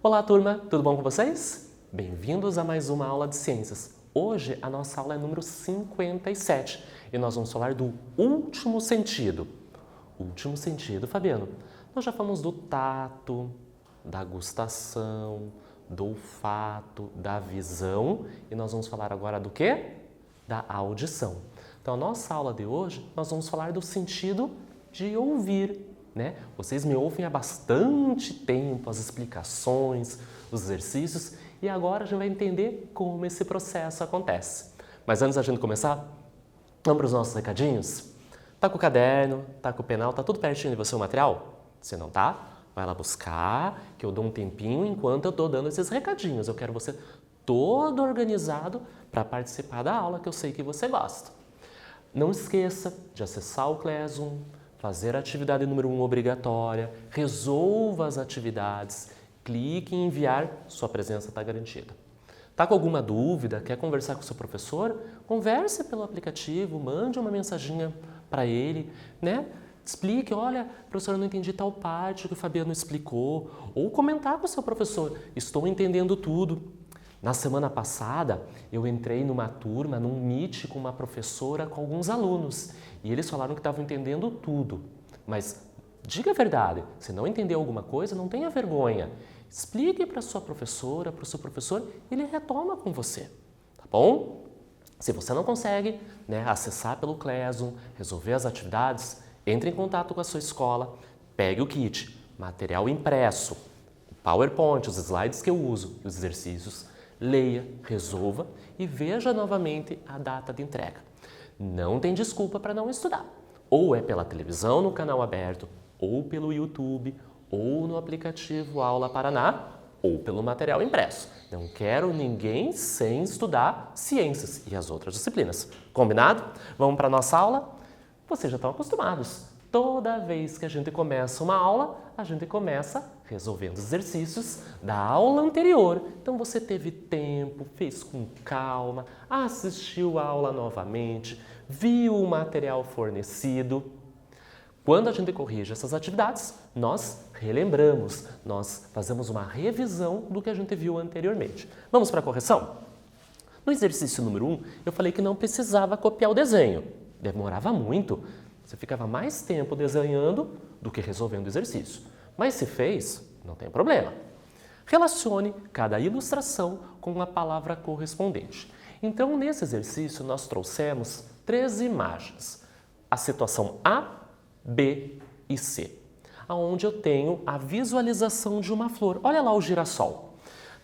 Olá, turma! Tudo bom com vocês? Bem-vindos a mais uma aula de ciências. Hoje a nossa aula é número 57 e nós vamos falar do último sentido. Último sentido, Fabiano. Nós já falamos do tato, da gustação, do olfato, da visão e nós vamos falar agora do quê? Da audição. Então, a nossa aula de hoje, nós vamos falar do sentido de ouvir, né? Vocês me ouvem há bastante tempo, as explicações, os exercícios, e agora a gente vai entender como esse processo acontece. Mas antes da gente começar, vamos para os nossos recadinhos? Tá com o caderno, tá com o penal, tá tudo pertinho de você o material? Se não tá, vai lá buscar, que eu dou um tempinho enquanto eu tô dando esses recadinhos. Eu quero você todo organizado para participar da aula, que eu sei que você gosta. Não esqueça de acessar o Classroom, fazer a atividade número 1 obrigatória, resolva as atividades, clique em enviar, sua presença está garantida. Está com alguma dúvida, quer conversar com o seu professor? Converse pelo aplicativo, mande uma mensaginha para ele, né? Explique, olha, professor, eu não entendi tal parte que o Fabiano explicou. Ou comentar com o seu professor, estou entendendo tudo. Na semana passada, eu entrei numa turma, num Meet com uma professora, com alguns alunos. E eles falaram que estavam entendendo tudo. Mas diga a verdade, se não entendeu alguma coisa, não tenha vergonha. Explique para a sua professora, para o seu professor, ele retoma com você, tá bom? Se você não consegue, acessar pelo Classroom, resolver as atividades, entre em contato com a sua escola, pegue o kit, material impresso, o PowerPoint, os slides que eu uso, os exercícios, leia, resolva e veja novamente a data de entrega. Não tem desculpa para não estudar. Ou é pela televisão no canal aberto, ou pelo YouTube, ou no aplicativo Aula Paraná, ou pelo material impresso. Não quero ninguém sem estudar ciências e as outras disciplinas. Combinado? Vamos para a nossa aula? Vocês já estão acostumados. Toda vez que a gente começa uma aula, a gente começa resolvendo os exercícios da aula anterior. Então você teve tempo, fez com calma, assistiu a aula novamente, viu o material fornecido. Quando a gente corrige essas atividades, nós relembramos, nós fazemos uma revisão do que a gente viu anteriormente. Vamos para a correção? No exercício número 1, eu falei que não precisava copiar o desenho. Demorava muito. Você ficava mais tempo desenhando do que resolvendo o exercício. Mas se fez, não tem problema. Relacione cada ilustração com uma palavra correspondente. Então, nesse exercício, nós trouxemos 3 imagens. A situação A, B e C, onde eu tenho a visualização de uma flor. Olha lá o girassol.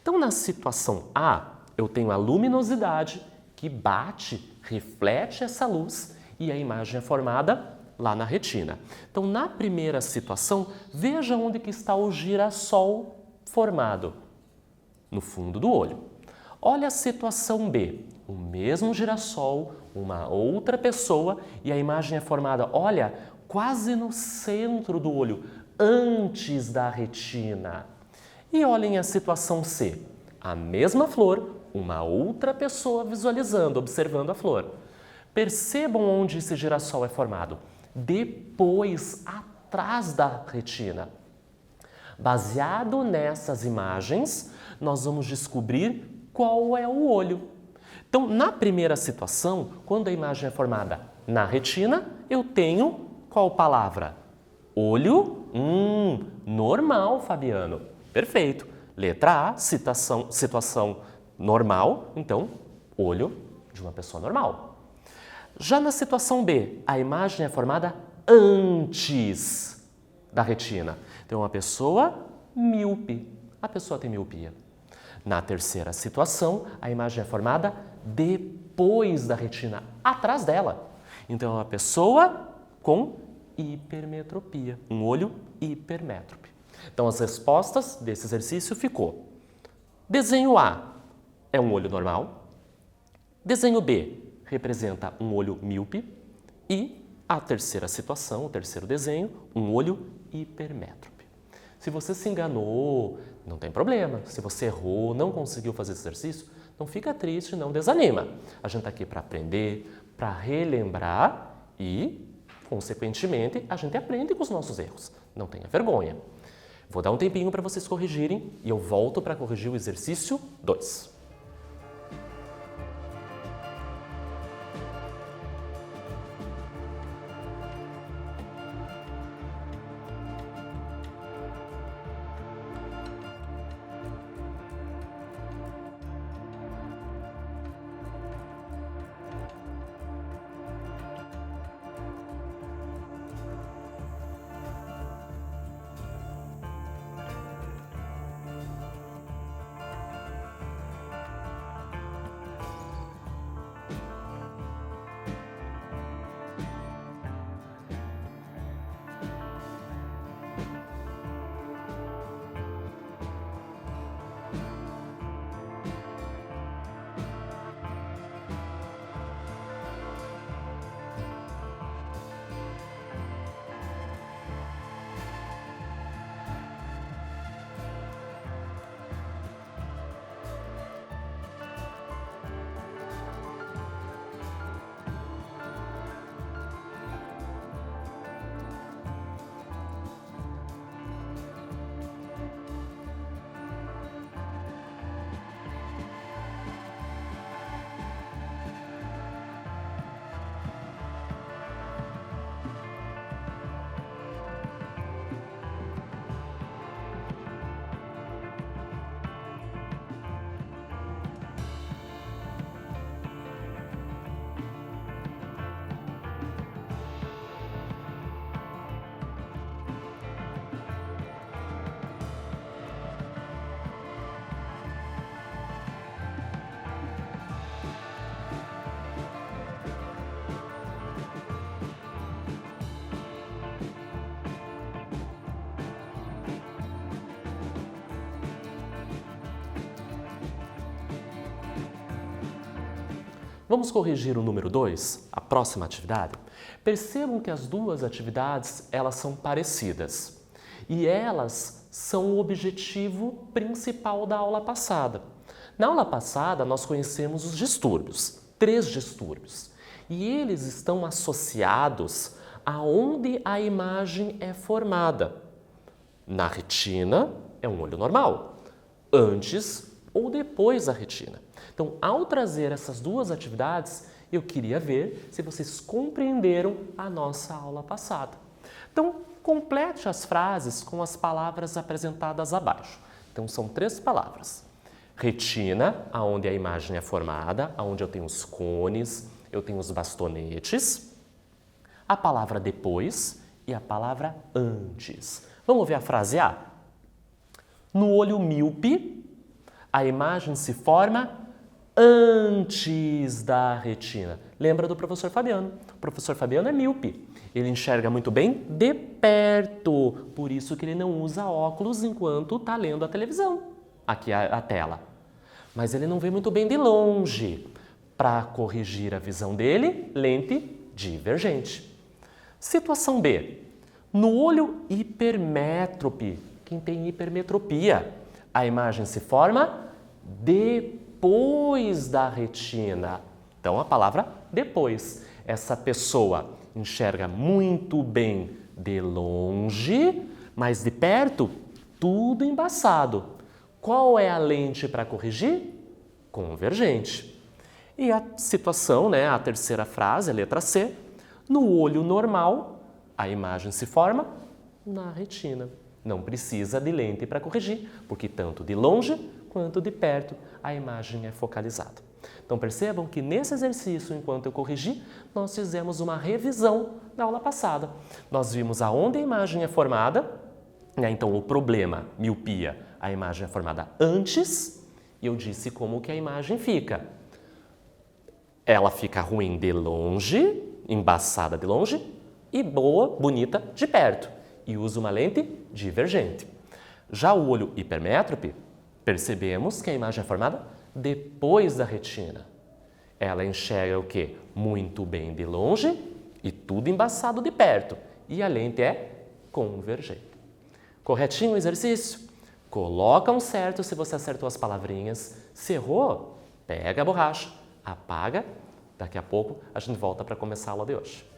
Então, na situação A, eu tenho a luminosidade que bate, reflete essa luz e a imagem é formada lá na retina. Então, na primeira situação, veja onde que está o girassol formado, no fundo do olho. Olha a situação B, o mesmo girassol, uma outra pessoa e a imagem é formada, olha, quase no centro do olho, antes da retina. E olhem a situação C, a mesma flor, uma outra pessoa visualizando, observando a flor. Percebam onde esse girassol é formado. Depois, atrás da retina. Baseado nessas imagens, nós vamos descobrir qual é o olho. Então, na primeira situação, quando a imagem é formada na retina, eu tenho qual palavra? Olho? Normal, Fabiano. Perfeito. Letra A, situação normal, então, olho de uma pessoa normal. Já na situação B, a imagem é formada antes da retina. Então, uma pessoa míope. A pessoa tem miopia. Na terceira situação, a imagem é formada depois da retina, atrás dela. Então, é uma pessoa com hipermetropia, um olho hipermétrope. Então, as respostas desse exercício ficou: desenho A é um olho normal, desenho B representa um olho míope e a terceira situação, o terceiro desenho, um olho hipermétrope. Se você se enganou, não tem problema. Se você errou, não conseguiu fazer esse exercício, não fica triste, não desanima. A gente está aqui para aprender, para relembrar e, consequentemente, a gente aprende com os nossos erros. Não tenha vergonha. Vou dar um tempinho para vocês corrigirem e eu volto para corrigir o exercício 2. Vamos corrigir o número 2, a próxima atividade? Percebam que as duas atividades, elas são parecidas e elas são o objetivo principal da aula passada. Na aula passada, nós conhecemos os distúrbios, 3 distúrbios, e eles estão associados aonde a imagem é formada. Na retina, é um olho normal, antes ou depois da retina. Então, ao trazer essas duas atividades, eu queria ver se vocês compreenderam a nossa aula passada. Então, complete as frases com as palavras apresentadas abaixo. Então, são 3 palavras. Retina, aonde a imagem é formada, aonde eu tenho os cones, eu tenho os bastonetes. A palavra depois e a palavra antes. Vamos ver a frase A? No olho míope, a imagem se forma antes da retina. Lembra do professor Fabiano? O professor Fabiano é míope. Ele enxerga muito bem de perto, por isso que ele não usa óculos enquanto está lendo a televisão, aqui a tela. Mas ele não vê muito bem de longe. Para corrigir a visão dele, lente divergente. Situação B. No olho hipermétrope, quem tem hipermetropia, a imagem se forma depois da retina. Então, a palavra depois. Essa pessoa enxerga muito bem de longe, mas de perto, tudo embaçado. Qual é a lente para corrigir? Convergente. E a situação, a terceira frase, a letra C. No olho normal, a imagem se forma na retina. Não precisa de lente para corrigir, porque tanto de longe quanto de perto a imagem é focalizada. Então percebam que nesse exercício, enquanto eu corrigi, nós fizemos uma revisão da aula passada. Nós vimos aonde a imagem é formada, então o problema, miopia, a imagem é formada antes, e eu disse como que a imagem fica. Ela fica ruim de longe, embaçada de longe, e boa, bonita de perto. E usa uma lente divergente. Já o olho hipermétrope, percebemos que a imagem é formada depois da retina. Ela enxerga o quê? Muito bem de longe e tudo embaçado de perto. E a lente é convergente. Corretinho o exercício? Coloca um certo se você acertou as palavrinhas. Se errou, pega a borracha, apaga. Daqui a pouco a gente volta para começar a aula de hoje.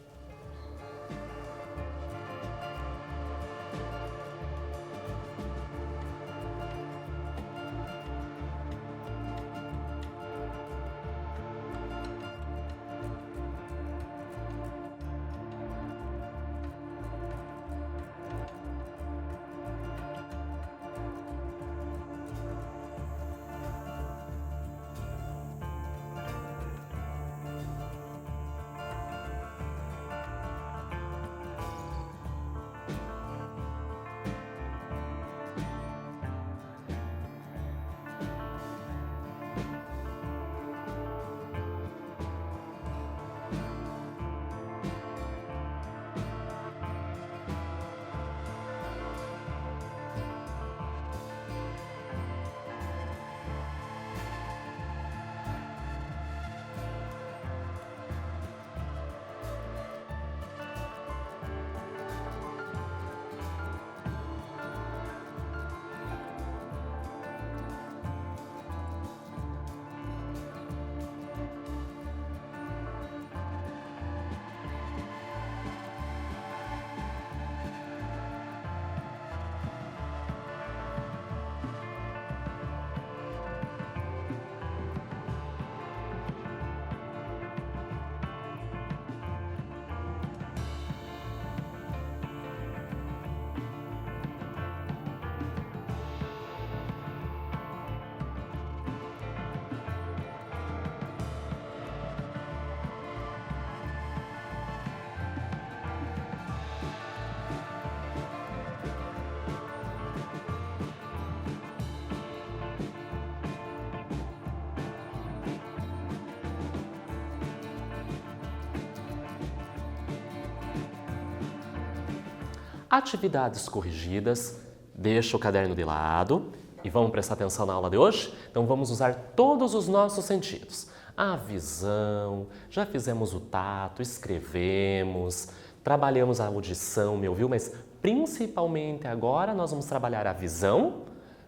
Atividades corrigidas, deixa o caderno de lado e vamos prestar atenção na aula de hoje? Então vamos usar todos os nossos sentidos. A visão, já fizemos o tato, escrevemos, trabalhamos a audição, me ouviu? Mas principalmente agora nós vamos trabalhar a visão,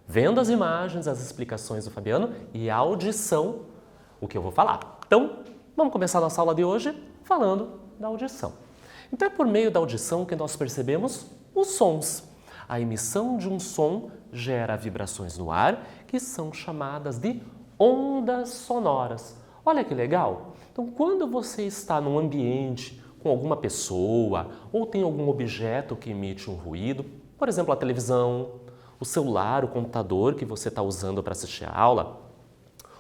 vendo as imagens, as explicações do Fabiano e a audição, o que eu vou falar. Então, vamos começar a nossa aula de hoje falando da audição. Então é por meio da audição que nós percebemos os sons. A emissão de um som gera vibrações no ar que são chamadas de ondas sonoras. Olha que legal! Então, quando você está num ambiente com alguma pessoa ou tem algum objeto que emite um ruído, por exemplo, a televisão, o celular, o computador que você está usando para assistir a aula,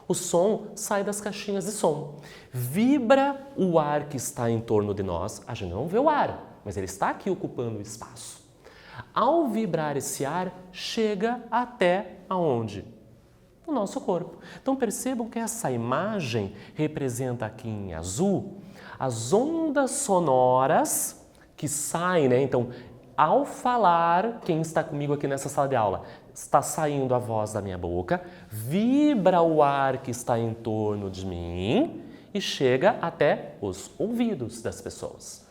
o som sai das caixinhas de som. Vibra o ar que está em torno de nós. A gente não vê o ar, mas ele está aqui ocupando o espaço. Ao vibrar esse ar, chega até aonde? O nosso corpo. Então percebam que essa imagem representa aqui em azul as ondas sonoras que saem, né? Então, ao falar, quem está comigo aqui nessa sala de aula, está saindo a voz da minha boca, vibra o ar que está em torno de mim e chega até os ouvidos das pessoas.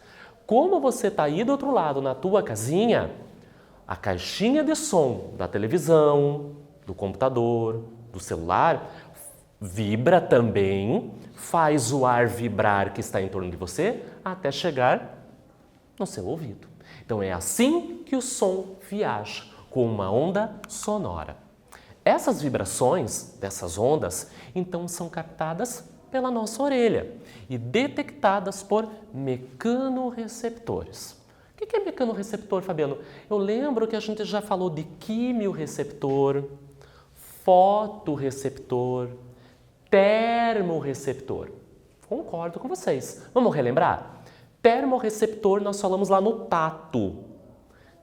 Como você está aí do outro lado, na tua casinha, a caixinha de som da televisão, do computador, do celular, vibra também, faz o ar vibrar que está em torno de você até chegar no seu ouvido. Então é assim que o som viaja, com uma onda sonora. Essas vibrações dessas ondas, então, são captadas pela nossa orelha e detectadas por mecanorreceptores. O que é mecanorreceptor, Fabiano? Eu lembro que a gente já falou de quimiorreceptor, fotorreceptor, termorreceptor. Concordo com vocês. Vamos relembrar? Termorreceptor nós falamos lá no tato.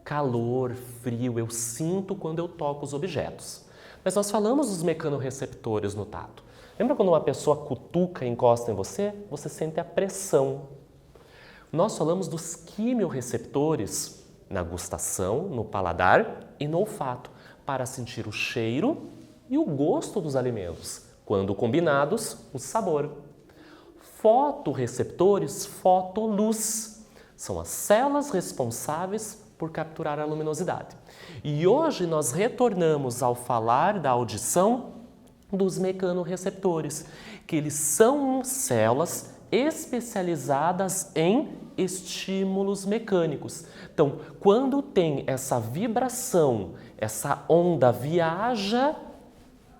Calor, frio, eu sinto quando eu toco os objetos. Mas nós falamos dos mecanorreceptores no tato. Lembra quando uma pessoa cutuca e encosta em você? Você sente a pressão. Nós falamos dos quimiorreceptores na gustação, no paladar e no olfato, para sentir o cheiro e o gosto dos alimentos, quando combinados, o sabor. Fotorreceptores, fotoluz, são as células responsáveis por capturar a luminosidade. E hoje nós retornamos ao falar da audição dos mecanorreceptores, que eles são células especializadas em estímulos mecânicos. Então, quando tem essa vibração, essa onda viaja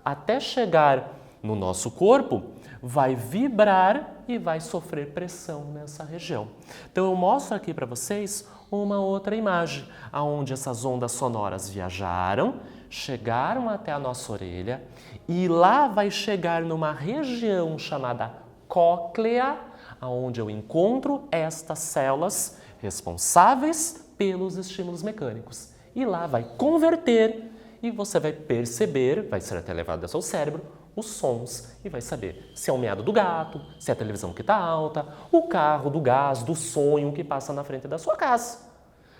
até chegar no nosso corpo, vai vibrar e vai sofrer pressão nessa região. Então eu mostro aqui para vocês uma outra imagem, onde essas ondas sonoras viajaram, chegaram até a nossa orelha e lá vai chegar numa região chamada cóclea, onde eu encontro estas células responsáveis pelos estímulos mecânicos. E lá vai converter e você vai perceber, vai ser até levado ao seu cérebro, os sons e vai saber se é o miado do gato, se é a televisão que está alta, o carro do gás, do sonho que passa na frente da sua casa.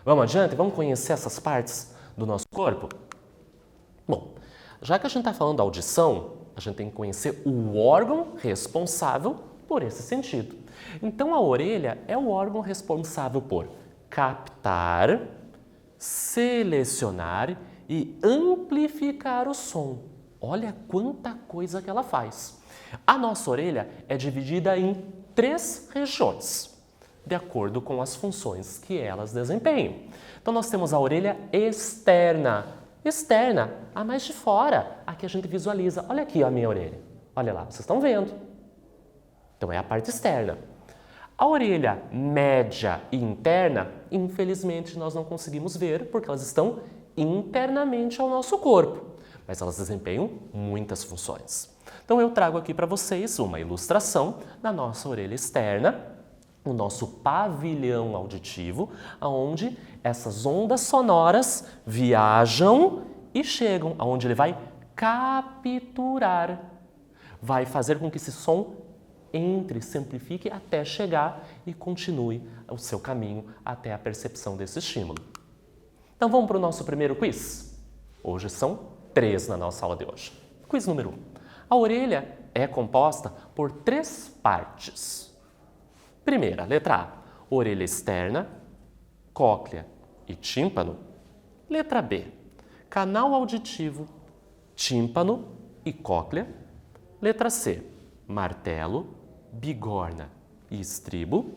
Vamos adiante? Vamos conhecer essas partes do nosso corpo? Bom, já que a gente está falando da audição, a gente tem que conhecer o órgão responsável por esse sentido. Então a orelha é o órgão responsável por captar, selecionar e amplificar o som. Olha quanta coisa que ela faz. A nossa orelha é dividida em 3 regiões, de acordo com as funções que elas desempenham. Então nós temos a orelha externa. Externa, a mais de fora, a que a gente visualiza. Olha aqui a minha orelha. Olha lá, vocês estão vendo. Então é a parte externa. A orelha média e interna, infelizmente, nós não conseguimos ver porque elas estão internamente ao nosso corpo. Mas elas desempenham muitas funções. Então eu trago aqui para vocês uma ilustração da nossa orelha externa, o nosso pavilhão auditivo, onde essas ondas sonoras viajam e chegam, aonde ele vai capturar. Vai fazer com que esse som entre, se amplifique até chegar e continue o seu caminho até a percepção desse estímulo. Então vamos para o nosso primeiro quiz? Hoje são 3 na nossa aula de hoje. Quiz número 1. A orelha é composta por 3 partes. Primeira, letra A, orelha externa, cóclea e tímpano. Letra B, canal auditivo, tímpano e cóclea. Letra C, martelo, bigorna e estribo.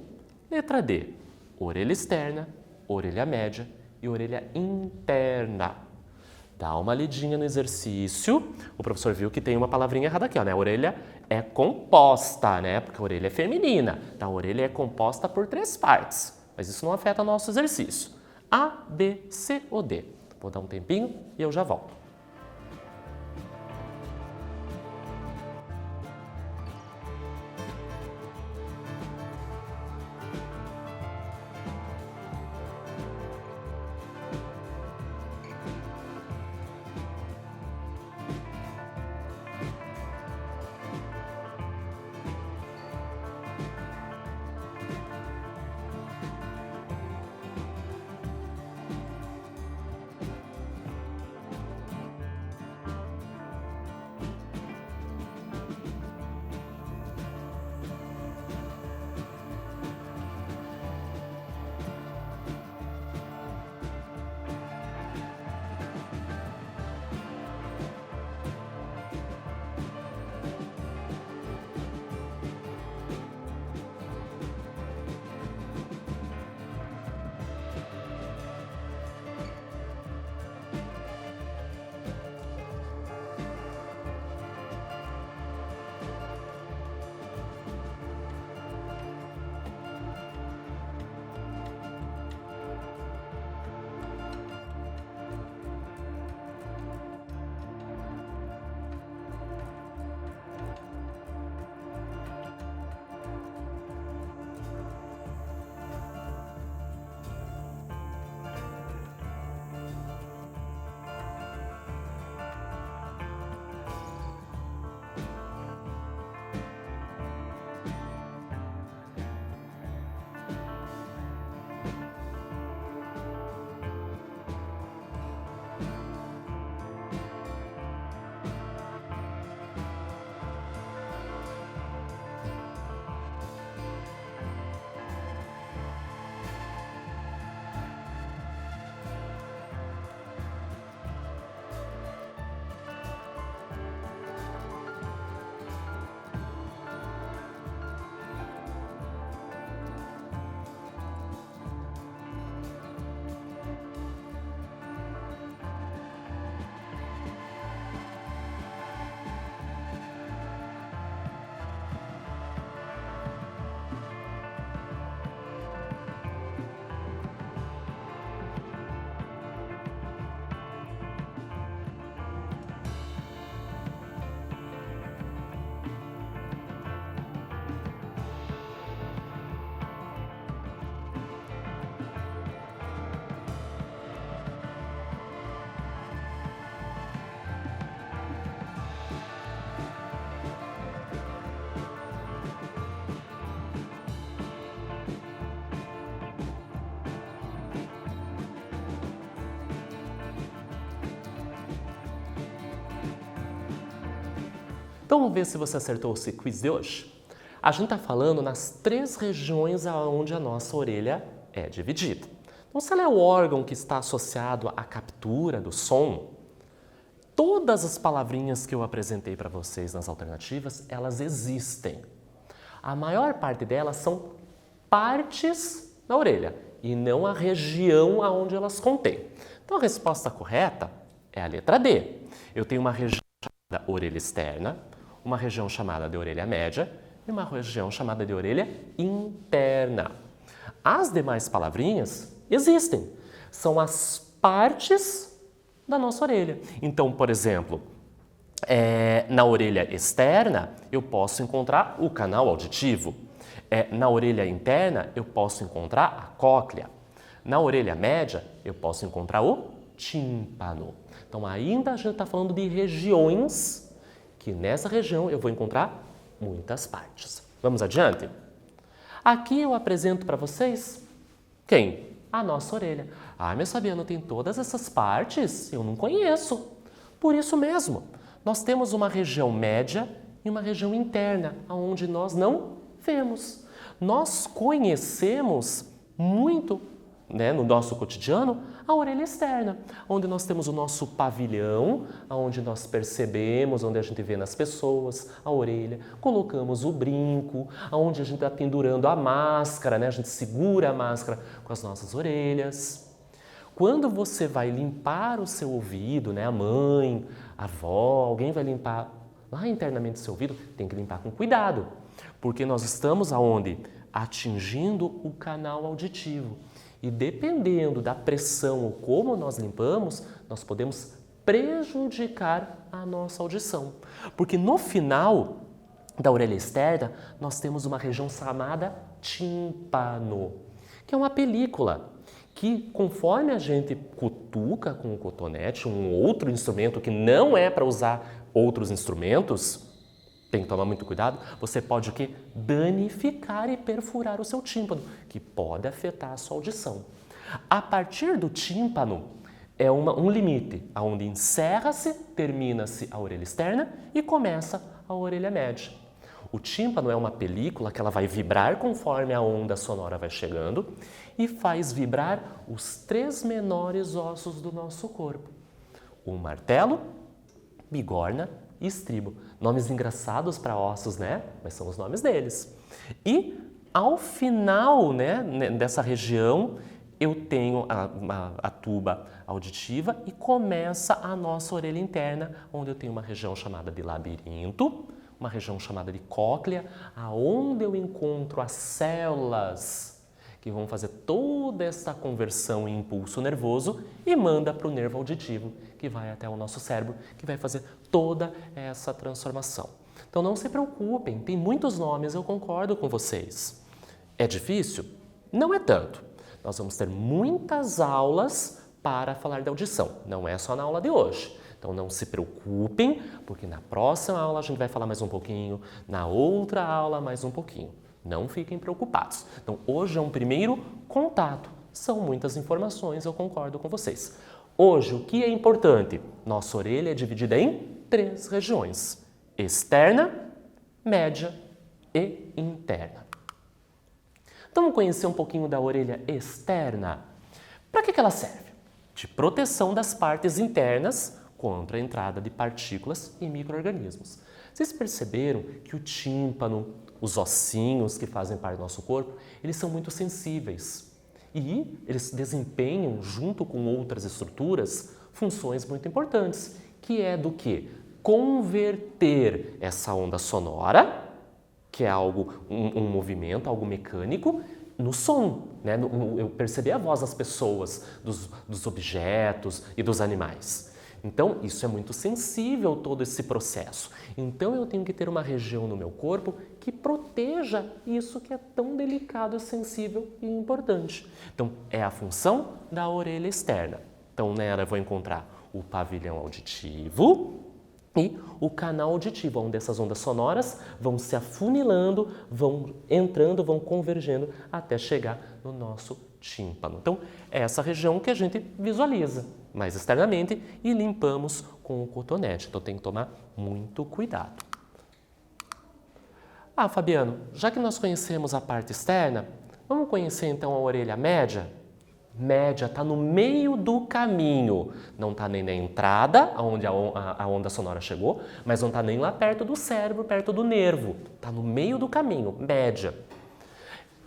Letra D, orelha externa, orelha média e orelha interna. Dá uma lidinha no exercício. O professor viu que tem uma palavrinha errada aqui, ó, né? A orelha é composta, né? Porque a orelha é feminina. Então, a orelha é composta por 3 partes. Mas isso não afeta nosso exercício. A, B, C ou D. Vou dar um tempinho e eu já volto. Então vamos ver se você acertou esse quiz de hoje. A gente está falando nas 3 regiões onde a nossa orelha é dividida. Então, se ela é o órgão que está associado à captura do som, todas as palavrinhas que eu apresentei para vocês nas alternativas, elas existem. A maior parte delas são partes da orelha e não a região aonde elas contêm. Então, a resposta correta é a letra D. Eu tenho uma região chamada orelha externa, uma região chamada de orelha média e uma região chamada de orelha interna. As demais palavrinhas existem, são as partes da nossa orelha. Então, por exemplo, na orelha externa eu posso encontrar o canal auditivo, na orelha interna eu posso encontrar a cóclea, na orelha média eu posso encontrar o tímpano. Então, ainda a gente está falando de regiões que nessa região eu vou encontrar muitas partes. Vamos adiante? Aqui eu apresento para vocês quem? A nossa orelha. Ah, mas Fabiano, tem todas essas partes? Eu não conheço. Por isso mesmo, nós temos uma região média e uma região interna, onde nós não vemos. Nós conhecemos muito, né, no nosso cotidiano, a orelha externa, onde nós temos o nosso pavilhão, onde nós percebemos, onde a gente vê nas pessoas a orelha, colocamos o brinco, onde a gente está pendurando a máscara, né, a gente segura a máscara com as nossas orelhas. Quando você vai limpar o seu ouvido, né, a mãe, a avó, alguém vai limpar lá internamente o seu ouvido, tem que limpar com cuidado, porque nós estamos aonde? Atingindo o canal auditivo. E dependendo da pressão ou como nós limpamos, nós podemos prejudicar a nossa audição. Porque no final da orelha externa, nós temos uma região chamada tímpano, que é uma película que, conforme a gente cutuca com o cotonete, um outro instrumento que não é para usar outros instrumentos, tem que tomar muito cuidado, você pode o quê? Danificar e perfurar o seu tímpano, que pode afetar a sua audição. A partir do tímpano é um limite, onde encerra-se, termina-se a orelha externa e começa a orelha média. O tímpano é uma película que ela vai vibrar conforme a onda sonora vai chegando e faz vibrar os 3 menores ossos do nosso corpo. O martelo, bigorna e estribo. Nomes engraçados para ossos, né? Mas são os nomes deles. E ao final, né, dessa região, eu tenho a tuba auditiva e começa a nossa orelha interna, onde eu tenho uma região chamada de labirinto, uma região chamada de cóclea, aonde eu encontro as células que vão fazer toda essa conversão em impulso nervoso e manda para o nervo auditivo, que vai até o nosso cérebro, que vai fazer toda essa transformação. Então não se preocupem, tem muitos nomes, eu concordo com vocês. É difícil? Não é tanto. Nós vamos ter muitas aulas para falar da audição, não é só na aula de hoje. Então não se preocupem, porque na próxima aula a gente vai falar mais um pouquinho, na outra aula mais um pouquinho. Não fiquem preocupados. Então, hoje é um primeiro contato. São muitas informações, eu concordo com vocês. Hoje, o que é importante? Nossa orelha é dividida em 3 regiões: externa, média e interna. Então, vamos conhecer um pouquinho da orelha externa. Para que ela serve? De proteção das partes internas contra a entrada de partículas e micro-organismos. Vocês perceberam que o tímpano, os ossinhos que fazem parte do nosso corpo, eles são muito sensíveis e eles desempenham, junto com outras estruturas, funções muito importantes, que é do que? Converter essa onda sonora, que é algo, um movimento, algo mecânico, no som, né? Eu percebi a voz das pessoas, dos objetos e dos animais. Então, isso é muito sensível, todo esse processo. Então, eu tenho que ter uma região no meu corpo que proteja isso que é tão delicado, sensível e importante. Então, é a função da orelha externa. Então, nela eu vou encontrar o pavilhão auditivo e o canal auditivo, onde essas ondas sonoras vão se afunilando, vão entrando, vão convergendo até chegar no nosso tímpano. Então, é essa região que a gente visualiza mais externamente e limpamos com o cotonete. Então, tem que tomar muito cuidado. Ah, Fabiano, já que nós conhecemos a parte externa, vamos conhecer então a orelha média? Média está no meio do caminho. Não está nem na entrada, onde a onda sonora chegou, mas não está nem lá perto do cérebro, perto do nervo. Está no meio do caminho, média.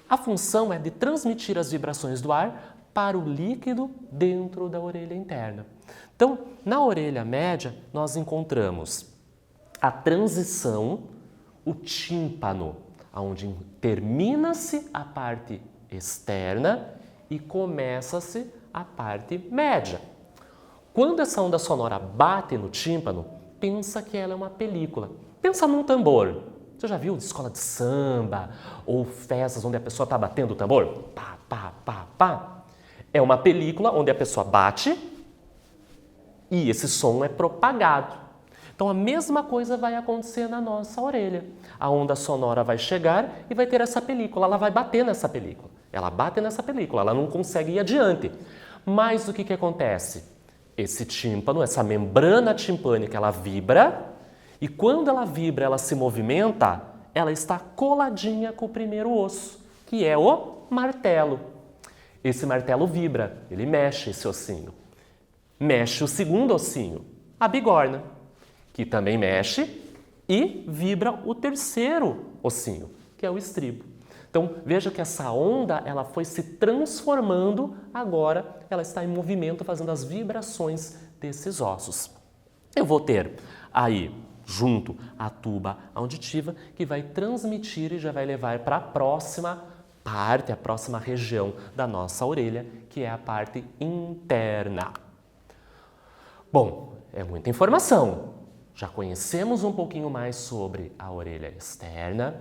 A função é de transmitir as vibrações do ar para o líquido dentro da orelha interna. Então, na orelha média, nós encontramos a transição, o tímpano, onde termina-se a parte externa e começa-se a parte média. Quando essa onda sonora bate no tímpano, pensa que ela é uma película. Pensa num tambor. Você já viu de escola de samba ou festas onde a pessoa está batendo o tambor? Pá, pá, pá, pá. É uma película onde a pessoa bate e esse som é propagado. Então, a mesma coisa vai acontecer na nossa orelha. A onda sonora vai chegar e vai ter essa película, ela vai bater nessa película. Ela bate nessa película, ela não consegue ir adiante. Mas o que acontece? Esse tímpano, essa membrana timpânica, ela vibra e quando ela vibra, ela se movimenta, ela está coladinha com o primeiro osso, que é o martelo. Esse martelo vibra, ele mexe esse ossinho. Mexe o segundo ossinho, a bigorna, que também mexe e vibra o terceiro ossinho, que é o estribo. Então, veja que essa onda ela foi se transformando, agora ela está em movimento, fazendo as vibrações desses ossos. Eu vou ter aí, junto, a tuba auditiva, que vai transmitir e já vai levar para a próxima parte, a próxima região da nossa orelha, que é a parte interna. Bom, é muita informação. Já conhecemos um pouquinho mais sobre a orelha externa,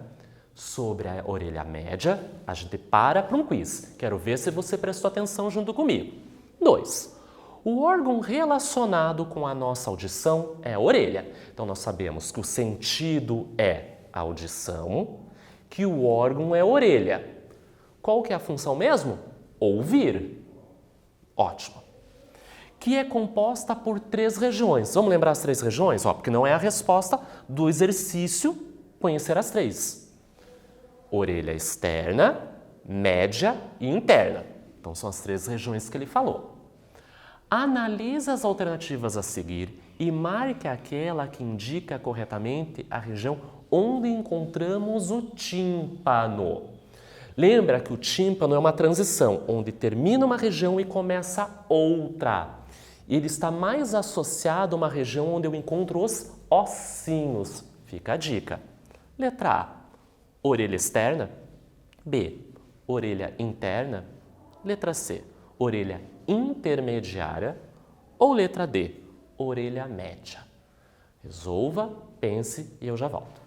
sobre a orelha média. A gente para um quiz. Quero ver se você prestou atenção junto comigo. 2. O órgão relacionado com a nossa audição é a orelha. Então, nós sabemos que o sentido é a audição, que o órgão é a orelha. Qual que é a função mesmo? Ouvir. Ótimo. Que é composta por 3 regiões. Vamos lembrar as 3 regiões? Porque não é a resposta do exercício conhecer as 3. Orelha externa, média e interna. Então, são as 3 regiões que ele falou. Analise as alternativas a seguir e marque aquela que indica corretamente a região onde encontramos o tímpano. Lembra que o tímpano é uma transição, onde termina uma região e começa outra. Ele está mais associado a uma região onde eu encontro os ossinhos. Fica a dica. Letra A, orelha externa. B, orelha interna. Letra C, orelha intermediária. Ou letra D, orelha média. Resolva, pense e eu já volto.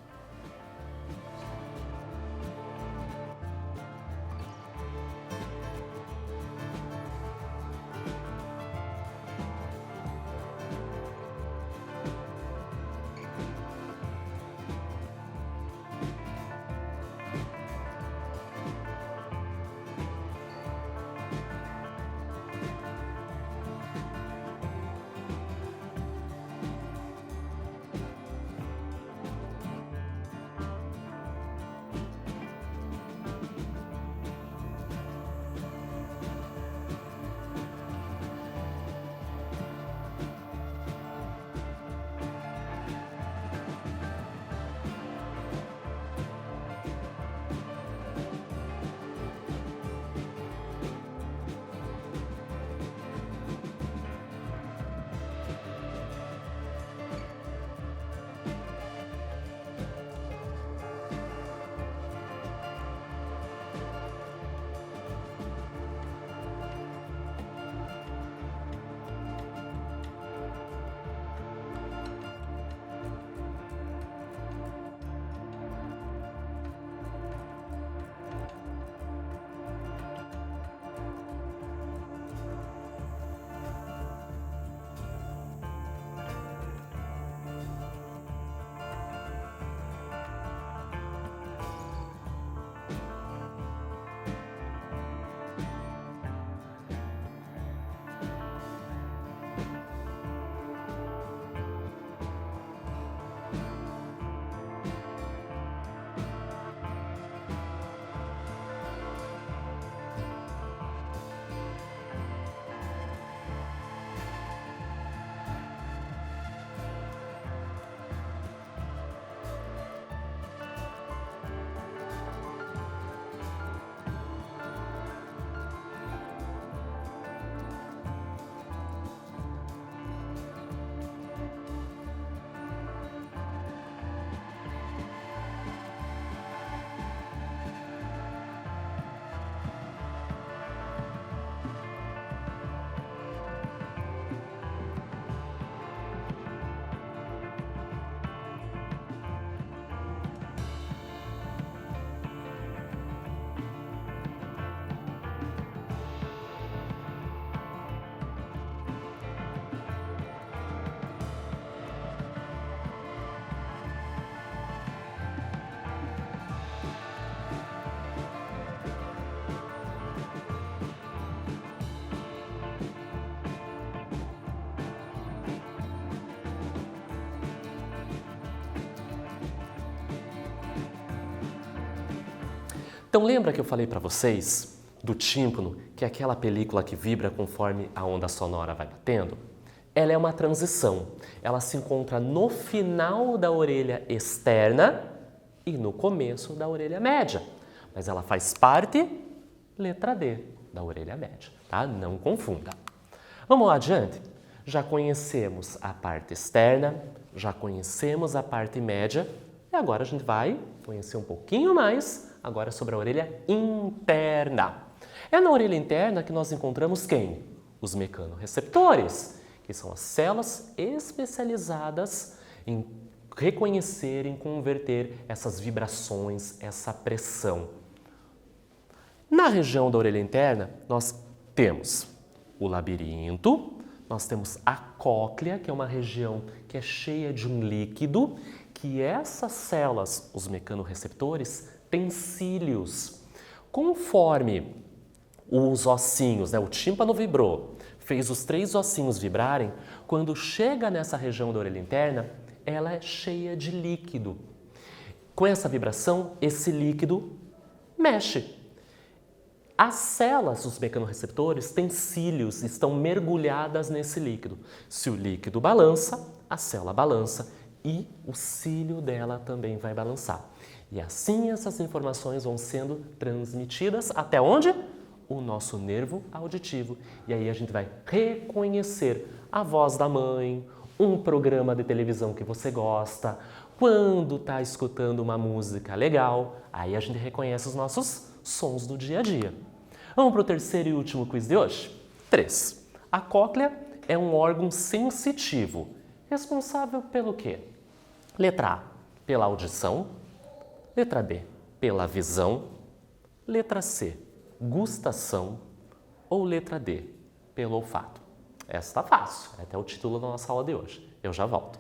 Então lembra que eu falei para vocês do tímpano, que é aquela película que vibra conforme a onda sonora vai batendo? Ela é uma transição. Ela se encontra no final da orelha externa e no começo da orelha média. Mas ela faz parte, letra D, da orelha média, tá? Não confunda. Vamos lá adiante? Já conhecemos a parte externa, já conhecemos a parte média e agora a gente vai conhecer um pouquinho mais agora sobre a orelha interna. É na orelha interna que nós encontramos quem? Os mecanorreceptores, que são as células especializadas em reconhecer, em converter essas vibrações, essa pressão. Na região da orelha interna, nós temos o labirinto, nós temos a cóclea, que é uma região que é cheia de um líquido, que essas células, os mecanorreceptores, têm cílios. Conforme os ossinhos, o tímpano vibrou, fez os 3 ossinhos vibrarem, quando chega nessa região da orelha interna, ela é cheia de líquido. Com essa vibração, esse líquido mexe. As células dos mecanorreceptores têm cílios, estão mergulhadas nesse líquido. Se o líquido balança, a célula balança e o cílio dela também vai balançar. E assim essas informações vão sendo transmitidas até onde? O nosso nervo auditivo. E aí a gente vai reconhecer a voz da mãe, um programa de televisão que você gosta, quando está escutando uma música legal, aí a gente reconhece os nossos sons do dia a dia. Vamos para o terceiro e último quiz de hoje? 3. A cóclea é um órgão sensitivo, responsável pelo quê? Letra A, pela audição. Letra B, pela visão. Letra C, gustação. Ou letra D, pelo olfato. Essa está fácil, é até o título da nossa aula de hoje. Eu já volto.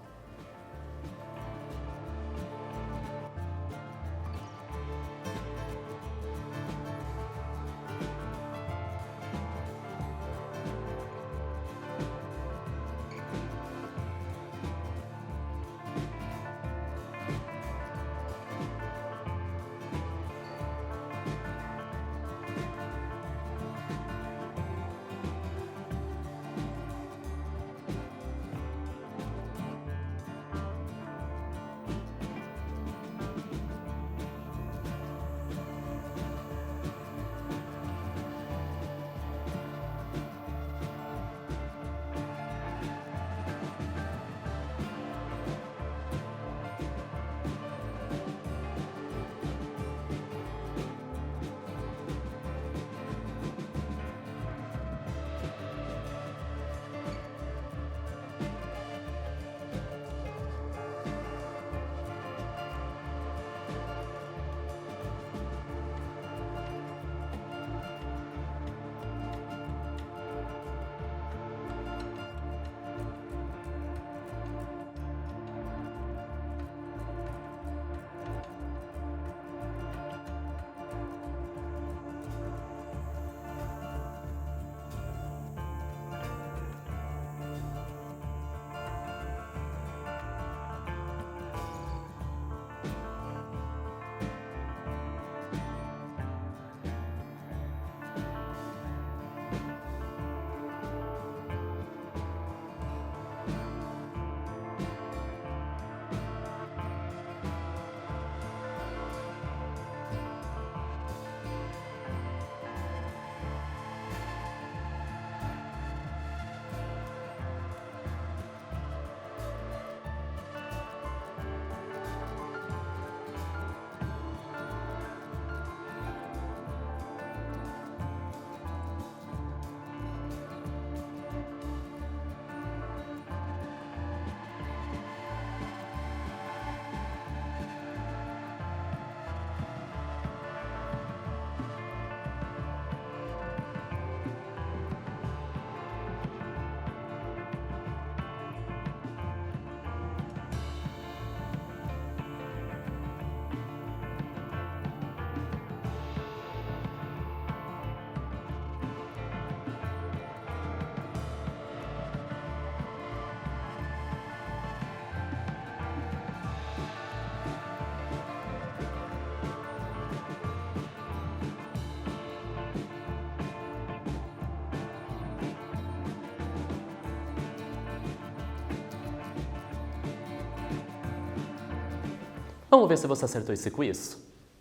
Vamos ver se você acertou esse quiz?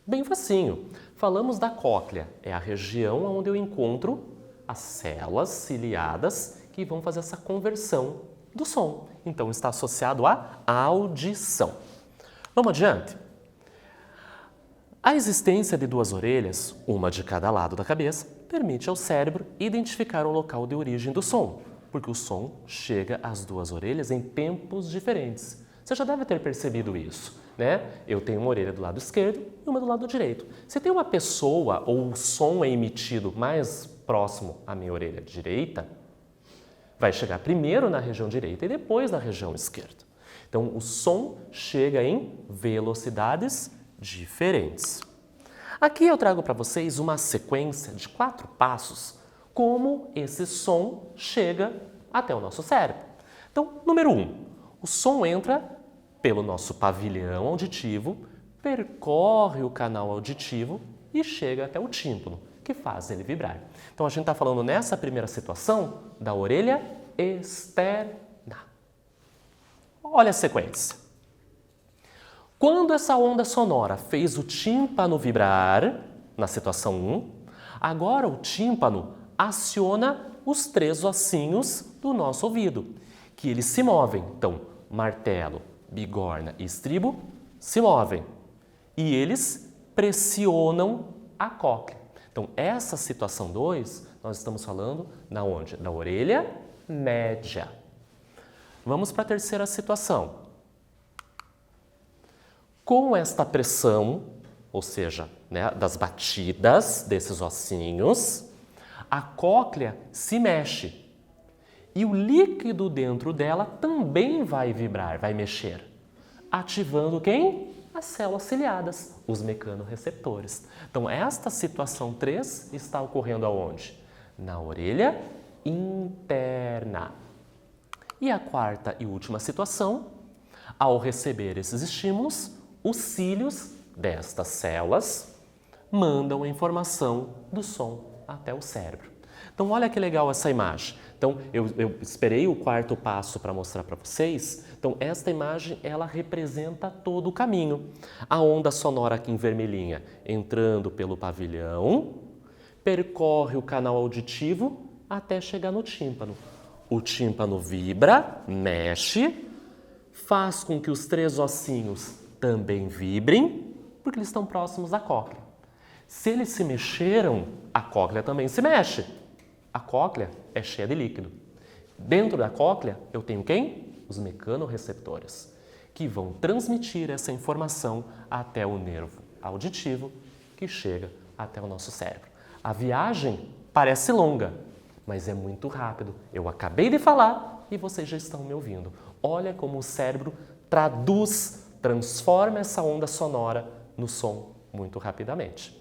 Bem facinho. Falamos da cóclea. É a região onde eu encontro as células ciliadas que vão fazer essa conversão do som. Então, está associado à audição. Vamos adiante? A existência de duas orelhas, uma de cada lado da cabeça, permite ao cérebro identificar o local de origem do som, porque o som chega às duas orelhas em tempos diferentes. Você já deve ter percebido isso, né? Eu tenho uma orelha do lado esquerdo e uma do lado direito. Se tem uma pessoa ou o som é emitido mais próximo à minha orelha direita, vai chegar primeiro na região direita e depois na região esquerda. Então, o som chega em velocidades diferentes. Aqui eu trago para vocês uma sequência de 4 passos como esse som chega até o nosso cérebro. Então, número 1, o som entra pelo nosso pavilhão auditivo, percorre o canal auditivo e chega até o tímpano, que faz ele vibrar. Então, a gente está falando nessa primeira situação da orelha externa. Olha a sequência. Quando essa onda sonora fez o tímpano vibrar, na situação 1, agora o tímpano aciona os 3 ossinhos do nosso ouvido, que eles se movem. Então, martelo, bigorna e estribo se movem e eles pressionam a cóclea. Então, essa situação 2, nós estamos falando da onde? Da orelha média. Vamos para a terceira situação. Com esta pressão, ou seja, né, das batidas desses ossinhos, a cóclea se mexe e o líquido dentro dela também vai vibrar, vai mexer, ativando quem? As células ciliadas, os mecanorreceptores. Então, esta situação 3 está ocorrendo aonde? Na orelha interna. E a quarta e última situação, ao receber esses estímulos, os cílios destas células mandam a informação do som até o cérebro. Então, olha que legal essa imagem. Então, eu esperei o 4º passo para mostrar para vocês. Então, esta imagem, ela representa todo o caminho. A onda sonora aqui em vermelhinha, entrando pelo pavilhão, percorre o canal auditivo até chegar no tímpano. O tímpano vibra, mexe, faz com que os 3 ossinhos também vibrem, porque eles estão próximos da cóclea. Se eles se mexeram, a cóclea também se mexe. A cóclea é cheia de líquido. Dentro da cóclea, eu tenho quem? Os mecanorreceptores, que vão transmitir essa informação até o nervo auditivo, que chega até o nosso cérebro. A viagem parece longa, mas é muito rápido. Eu acabei de falar e vocês já estão me ouvindo. Olha como o cérebro traduz, transforma essa onda sonora no som muito rapidamente.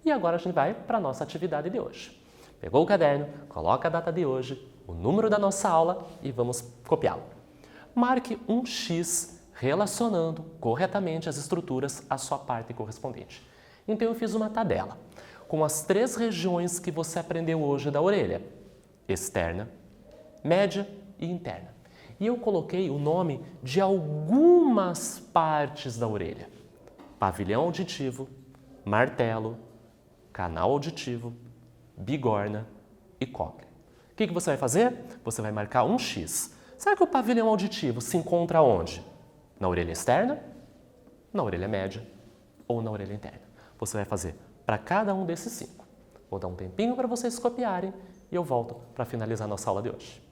E agora a gente vai para a nossa atividade de hoje. Pegou o caderno, coloca a data de hoje, o número da nossa aula e vamos copiá-lo. Marque um X relacionando corretamente as estruturas à sua parte correspondente. Então eu fiz uma tabela com as 3 regiões que você aprendeu hoje da orelha: externa, média e interna. E eu coloquei o nome de algumas partes da orelha: pavilhão auditivo, martelo, canal auditivo, bigorna e cóclea. O que você vai fazer? Você vai marcar um X. Será que o pavilhão auditivo se encontra onde? Na orelha externa, na orelha média ou na orelha interna? Você vai fazer para cada um desses 5. Vou dar um tempinho para vocês copiarem e eu volto para finalizar a nossa aula de hoje.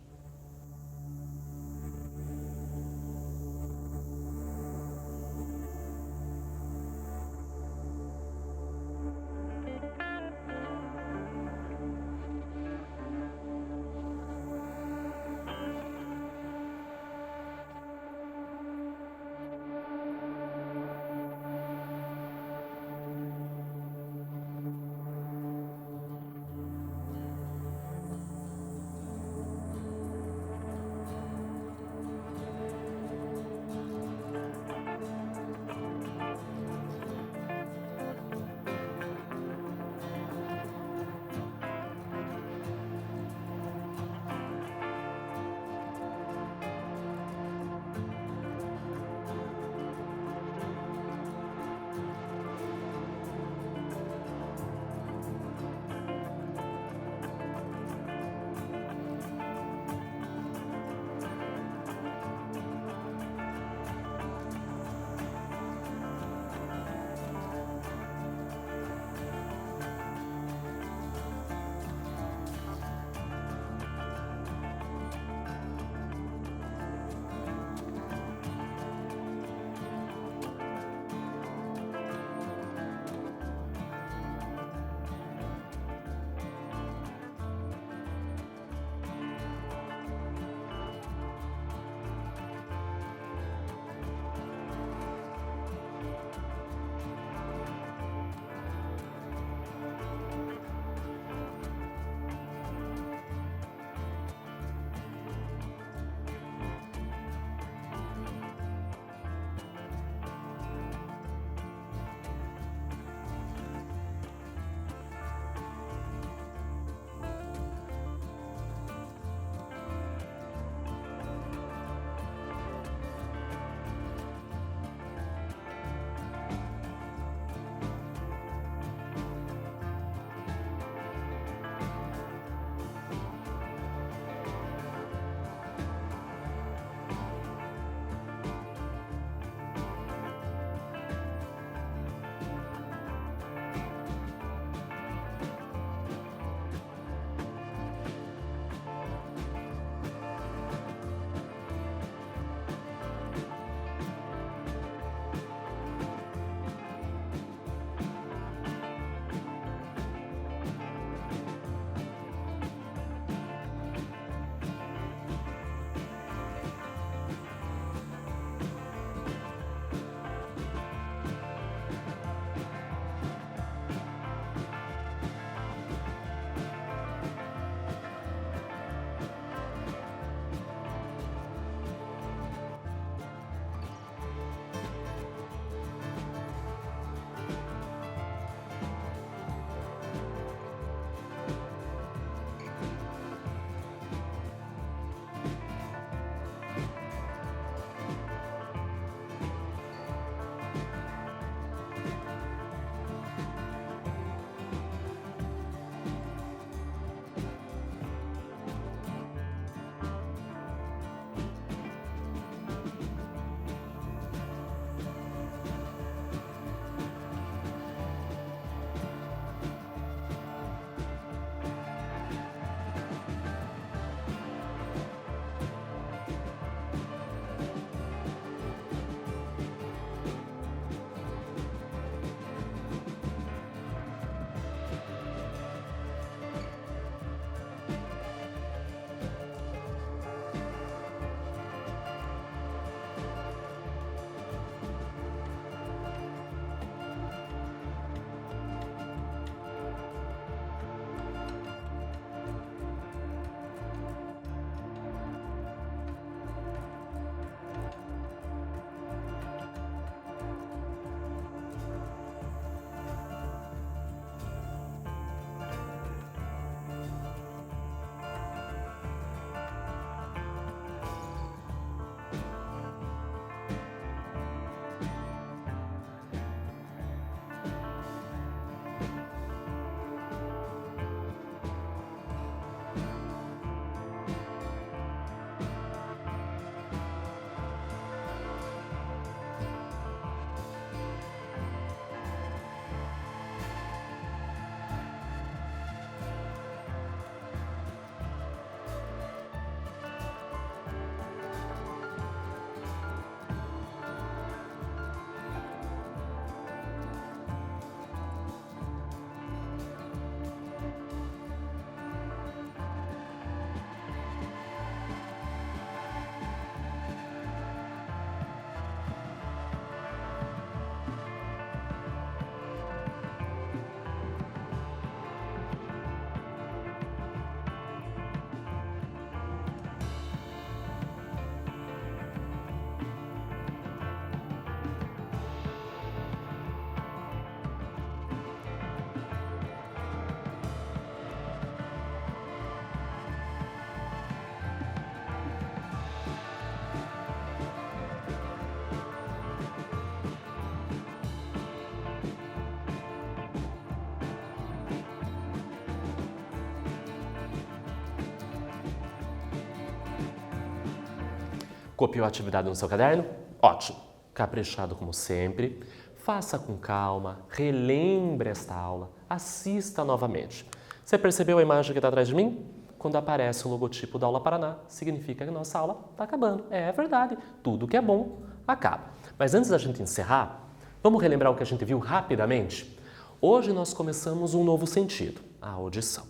Copiou a atividade no seu caderno? Ótimo! Caprichado como sempre. Faça com calma, relembre esta aula, assista novamente. Você percebeu a imagem que está atrás de mim? Quando aparece o logotipo da Aula Paraná, significa que a nossa aula está acabando. É verdade, tudo que é bom acaba. Mas antes da gente encerrar, vamos relembrar o que a gente viu rapidamente? Hoje nós começamos um novo sentido, a audição.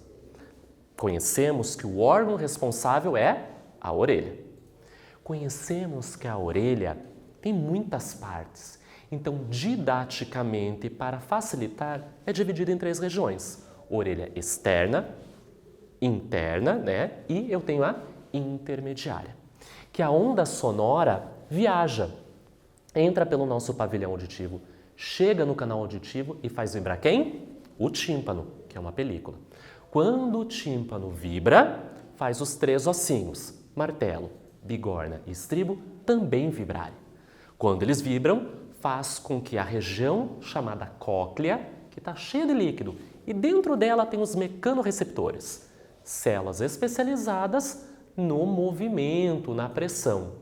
Conhecemos que o órgão responsável é a orelha. Conhecemos que a orelha tem muitas partes. Então, didaticamente, para facilitar, é dividida em 3 regiões. Orelha externa, interna, né? E eu tenho a intermediária. Que a onda sonora viaja, entra pelo nosso pavilhão auditivo, chega no canal auditivo e faz vibrar quem? O tímpano, que é uma película. Quando o tímpano vibra, faz os 3 ossinhos, martelo, bigorna e estribo, também vibrarem. Quando eles vibram, faz com que a região chamada cóclea, que está cheia de líquido, e dentro dela tem os mecanorreceptores, células especializadas no movimento, na pressão,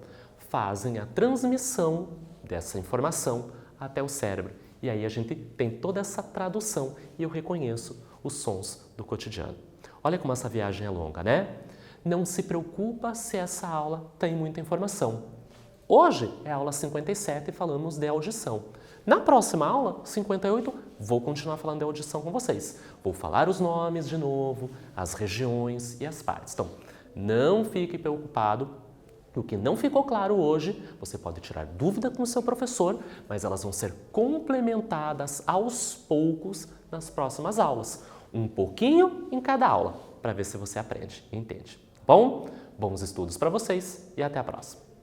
fazem a transmissão dessa informação até o cérebro. E aí a gente tem toda essa tradução e eu reconheço os sons do cotidiano. Olha como essa viagem é longa, né? Não se preocupa se essa aula tem muita informação. Hoje é a aula 57 e falamos de audição. Na próxima aula, 58, vou continuar falando de audição com vocês. Vou falar os nomes de novo, as regiões e as partes. Então, não fique preocupado. O que não ficou claro hoje, você pode tirar dúvida com o seu professor, mas elas vão ser complementadas aos poucos nas próximas aulas. Um pouquinho em cada aula, para ver se você aprende e entende. Bom? Bons estudos para vocês e até a próxima.